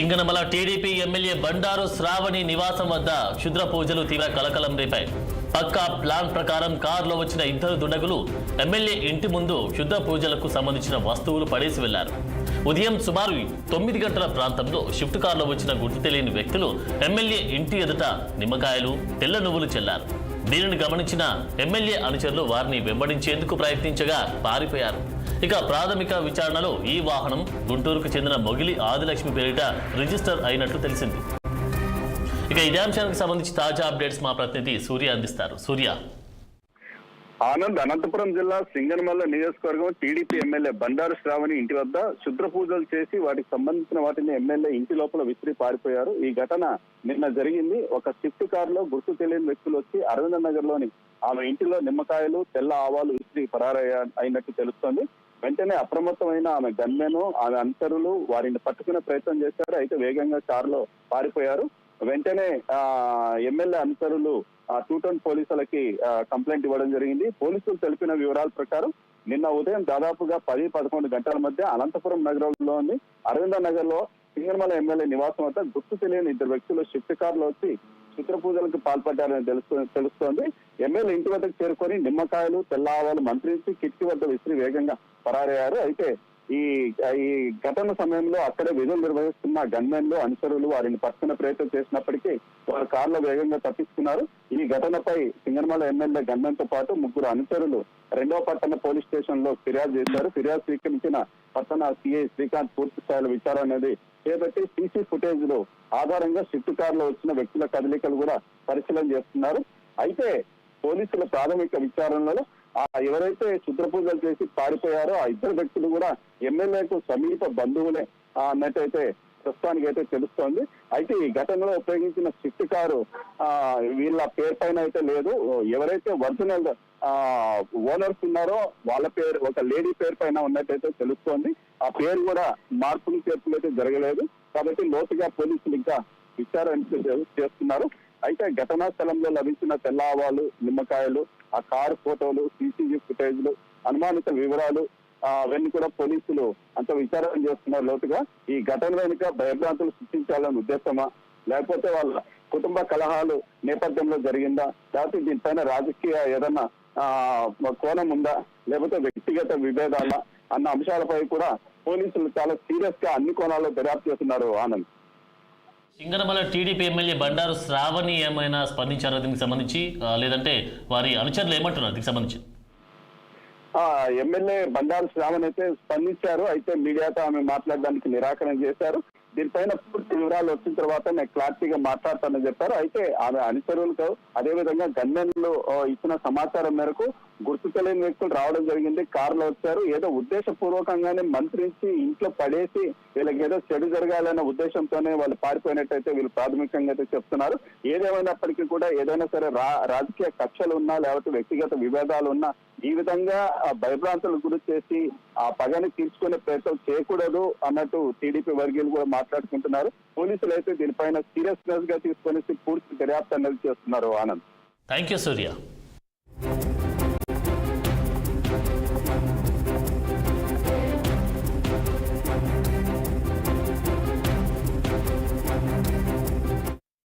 Singanamala TDP MLA Bandaru Shravani నివాసం వద్ద క్షుద్ర పూజలు తీవ్ర కలకలం రేపాయి. పక్కా ప్లాన్ ప్రకారం కారులో వచ్చిన ఇద్దరు దుండగులు ఎమ్మెల్యే ఇంటి ముందు క్షుద్ర పూజలకు సంబంధించిన వస్తువులు పడేసి వెళ్లారు. ఉదయం సుమారు 9 గంటల ప్రాంతంలో షిఫ్ట్ కారులో వచ్చిన గుర్తు తెలియని వ్యక్తులు ఎమ్మెల్యే ఇంటి ఎదుట నిమ్మకాయలు, తెల్ల నువ్వులు చెల్లారు. దీనిని గమనించిన ఎమ్మెల్యే అనుచరులు వారిని వెంబడించేందుకు ప్రయత్నించగా పారిపోయారు. ఇక ప్రాథమిక విచారణలో ఈ వాహనం గుంటూరుకు చెందిన మొగిలి ఆదిలక్ష్మి పేరిట రిజిస్టర్ అయినట్లు తెలిసింది. ఇక ఇదే అంశానికి సంబంధించి తాజా అప్డేట్స్ మా ప్రతినిధి సూర్య అందిస్తారు. సూర్య. ఆనంద్, అనంతపురం జిల్లా సింగనమల నియోజకవర్గం టీడీపీ ఎమ్మెల్యే బండారు శ్రావణి ఇంటి వద్ద శుద్ర పూజలు చేసి వాటికి సంబంధించిన వాటిని ఎమ్మెల్యే ఇంటి లోపల విసిరి పారిపోయారు. ఈ ఘటన నిన్న జరిగింది. ఒక స్విఫ్ట్ కారులో గుర్తు తెలియని వ్యక్తులు వచ్చి అరవింద నగర్ లోని ఆమె ఇంటిలో నిమ్మకాయలు, తెల్ల ఆవాలు విసిరి అయినట్టు తెలుస్తోంది. వెంటనే అప్రమత్తమైన ఆమె గన్మెను, ఆమె అనుచరులు వారిని పట్టుకునే ప్రయత్నం చేశారు. అయితే వేగంగా కారులో పారిపోయారు. వెంటనే ఎమ్మెల్యే అనుచరులు 2 టౌన్ పోలీసులకి కంప్లైంట్ ఇవ్వడం జరిగింది. పోలీసులు తెలిపిన వివరాల ప్రకారం నిన్న ఉదయం దాదాపుగా 10-11 గంటల మధ్య అనంతపురం నగరంలోని అరవింద నగర్ లో సింగనమల ఎమ్మెల్యే నివాసం వద్ద గుర్తు తెలియని ఇద్దరు వ్యక్తులు షిఫ్ట్ కారులో వచ్చి చిత్ర పూజలకు పాల్పడ్డారని తెలుస్తోంది. ఎమ్మెల్యే ఇంటి వద్దకు చేరుకొని నిమ్మకాయలు, తెల్ల ఆవాలు మంత్రించి కిటికీ వద్ద విసిరి వేగంగా పరారయ్యారు. అయితే ఈ ఘటన సమయంలో అక్కడే విధులు నిర్వహిస్తున్న గన్మెన్లు, అనుచరులు వారిని పట్టుకునే ప్రయత్నం చేసినప్పటికీ వారు కారులో వేగంగా తప్పించుకున్నారు. ఈ ఘటనపై సింగనమల ఎమ్మెల్యే గన్మెన్ తో పాటు 3 అనుచరులు 2వ పట్టణ పోలీస్ స్టేషన్ లో ఫిర్యాదు చేశారు. ఫిర్యాదు స్వీకరించిన పట్టణ సిఐ శ్రీకాంత్ పూర్తి స్థాయిలో విచారణ అనేది చేపట్టి సీసీ ఫుటేజ్ లో ఆధారంగా షిఫ్ట్ కారులో వచ్చిన వ్యక్తుల కదలికలు కూడా పరిశీలన చేస్తున్నారు. అయితే పోలీసుల ప్రాథమిక విచారణలో ఎవరైతే క్షుద్ర పూజలు చేసి పారిపోయారో ఆ ఇద్దరు వ్యక్తులు కూడా ఎమ్మెల్యేకు సమీప బంధువులే అన్నట్టయితే ప్రస్తుతానికి అయితే తెలుస్తోంది. అయితే ఈ ఘటనలో ఉపయోగించిన స్విఫ్ట్ కారు వీళ్ళ పేరు పైన అయితే లేదు. ఎవరైతే ఒరిజినల్ ఓనర్స్ ఉన్నారో వాళ్ళ పేరు, ఒక లేడీ పేరు పైన ఉన్నట్టయితే తెలుస్తోంది. ఆ పేరు కూడా మార్పులు చేర్పులు అయితే జరగలేదు. కాబట్టి లోతుగా పోలీసులు ఇంకా విచారణ చేస్తున్నారు. అయితే ఘటనా స్థలంలో లభించిన తెల్ల ఆవాలు, నిమ్మకాయలు, ఆ కారు ఫోటోలు, సీసీటీవీ ఫుటేజ్లు, అనుమానిత వివరాలు అవన్నీ కూడా పోలీసులు అంత విచారణ చేస్తున్నారు లోతుగా. ఈ ఘటన వెనుక భయభ్రాంతులు సృష్టించాలనే ఉద్దేశమా, లేకపోతే వాళ్ళ కుటుంబ కలహాలు నేపథ్యంలో జరిగిందా, లేకపోతే దీనిపైన రాజకీయ ఏదన్నా కోణం ఉందా, లేకపోతే వ్యక్తిగత విభేదాలా అన్న అంశాలపై కూడా పోలీసులు చాలా సీరియస్ గా అన్ని కోణాల్లో దర్యాప్తు చేస్తున్నారు. ఆనంద్, సింగనమల టీడీపీ ఎమ్మెల్యే బండారు శ్రావణి ఏమైనా స్పందించారో దీనికి సంబంధించి, లేదంటే వారి అనుచరులు ఏమంటున్నారు దీనికి సంబంధించి? ఎమ్మెల్యే బండారు శ్రావణి అయితే స్పందించారు. అయితే మీడియాతో ఆమె మాట్లాడడానికి నిరాకరణ చేశారు. దీనిపైన పూర్తి వివరాలు వచ్చిన తర్వాత నేను క్లారిటీగా మాట్లాడతానని చెప్పారు. అయితే ఆమె అనుచరులకు అదేవిధంగా గన్మెన్లు ఇచ్చిన సమాచారం మేరకు గుర్తు తెలియని వ్యక్తులు రావడం జరిగింది. కారులో వచ్చారు. ఏదో ఉద్దేశపూర్వకంగానే మంత్రించి ఇంట్లో పడేసి వీళ్ళకి ఏదో చెడు జరగాలన్న ఉద్దేశంతోనే వాళ్ళు పారిపోయినట్టయితే వీళ్ళు ప్రాథమికంగా అయితే చెప్తున్నారు. ఏదేమైనప్పటికీ కూడా ఏదైనా సరే రాజకీయ కక్షలు ఉన్నా, లేకపోతే వ్యక్తిగత విభేదాలు ఉన్నా ఈ విధంగా భయభ్రాంతులకు గురి చేసి ఆ పగని తీర్చుకునే ప్రయత్నం చేయకూడదు అన్నట్టు టీడీపీ వర్గీయులు కూడా మాట్లాడుకుంటున్నారు. పోలీసులు అయితే దీనిపైన సీరియస్నెస్ గా తీసుకొని పూర్తి దర్యాప్తు అనేది చేస్తున్నారు. Anand, thank you Surya.